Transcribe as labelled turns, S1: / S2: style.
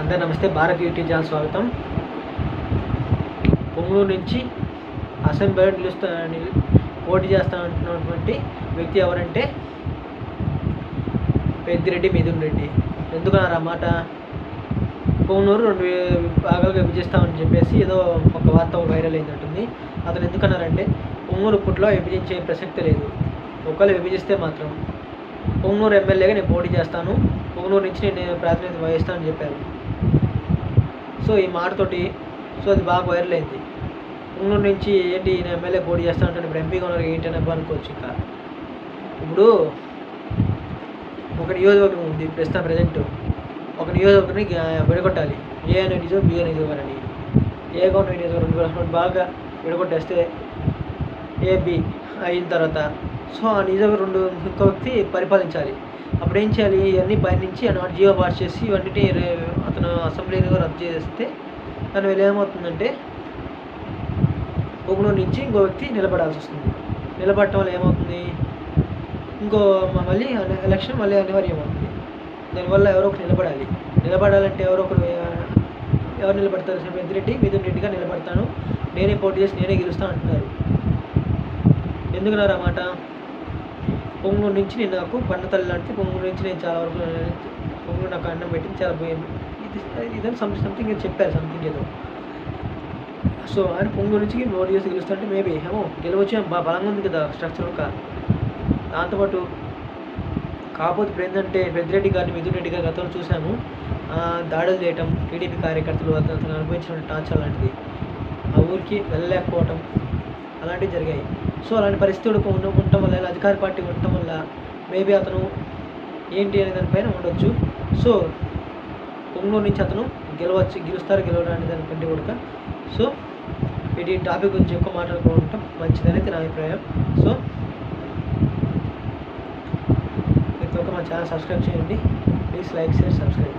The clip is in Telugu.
S1: అందరూ నమస్తే. భారత్ యూట్యూబ్ ఛానల్ స్వాగతం. పొంగనూరు నుంచి అసెంబ్లీ పోటీ చేస్తానంటున్నటువంటి వ్యక్తి ఎవరంటే పెద్దిరెడ్డి మిథున్ రెడ్డి. ఎందుకన్నారు అన్నమాట, పొంగనూరు 2 భాగాలుగా విభజిస్తామని చెప్పేసి ఏదో ఒక వార్త వైరల్ అయిందంటుంది. అతను ఎందుకన్నారంటే పొంగనూరు ఇప్పట్లో విభజించే ప్రసక్తి లేదు, ఒకవేళ విభజిస్తే మాత్రం పొంగనూరు ఎమ్మెల్యేగా నేను పోటీ చేస్తాను, పొంగనూరు నుంచి నేను ప్రాతినిధ్యం వహిస్తానని చెప్పారు. సో ఈ మాటతోటి అది బాగా వైరల్ అయింది. పొంగనూరు నుంచి ఏంటి నేను ఎమ్మెల్యే పోటీ చేస్తానంటే ఇప్పుడు ఎంపీగా ఉన్నారు ఏంటి అని అనుకోవచ్చు. ఇప్పుడు ఒక నియోజకవర్గం ఉంది, ప్రజెంట్ ఒక నియోజకవర్గాన్ని విడగొట్టాలి. ఏ అనే నియోజకవర్గం, బి అనే నియోజకవర్గం అని. ఏ గవర్నమెంట్ నియోజకవర్గం బాగా విడగొట్టేస్తే ఏబి అయిన తర్వాత ఆ నియోజకవర్గం ఇంకో వ్యక్తి పరిపాలించాలి. అప్పుడు ఏం చేయాలి, ఇవన్నీ పైనుంచి అన్నమాట జియో పాస్ చేసి ఇవన్నీ అతను అసెంబ్లీలో రద్దు చేస్తే దానివల్ల ఏమవుతుందంటే పొంగనూరు నుంచి ఇంకో వ్యక్తి నిలబడాల్సి వస్తుంది. నిలబడటం వల్ల ఏమవుతుంది, మళ్ళీ ఎలక్షన్ మళ్ళీ అనివార్యం అవుతుంది. దానివల్ల ఎవరో ఒకరు నిలబడాలంటే ఎవరు నిలబడతారు? పెద్దిరెడ్డి మిథున్ రెడ్డిగా నిలబడతాను, నేనే పోటీ చేసి నేనే గెలుస్తాను అంటున్నారు. ఎందుకన్నారు అన్నమాట, పొంగనూరు నుంచి నేను నాకు పండతల్లి లాంటి పొంగనూరు నుంచి నేను చాలా వరకు పొంగనూరు నాకు అన్నం పెట్టింది చాలా ఇదని సంథింగ్ చెప్పారు, సంథింగ్ ఏదో. సో ఆయన పొంగనూరు నుంచి పోటీ చేసి గెలుస్తుంటే మేబీ గెలవచ్చు బలంగా ఉంది కదా స్ట్రక్చర్. దాంతోపాటు కాకపోతే ఇప్పుడు ఏంటంటే పెద్దిరెడ్డి గారిని మిథున్ రెడ్డి గారి గతంలో చూసాము, దాడులు చేయటం, టీడీపీ కార్యకర్తలు అతను అనుభవించిన టార్చర్ లాంటిది, ఆ ఊరికి వెళ్ళలేకపోవటం అలాంటివి జరిగాయి. సో అలాంటి పరిస్థితి ఉండటం వల్ల, అధికార పార్టీ ఉండటం వల్ల మేబీ అతను ఏంటి అనే దానిపైన ఉండొచ్చు. సో పొంగనూరు నుంచి అతను గెలువడం అనే దానికంటే కూడా సో ఇది టాపిక్ గురించి ఎక్కువ మాట్లాడుకోవడం మంచిదనేది నా అభిప్రాయం. సో ప్రతి ఒక్క మా ఛానల్ సబ్స్క్రైబ్ చేయండి. Please like, share, subscribe.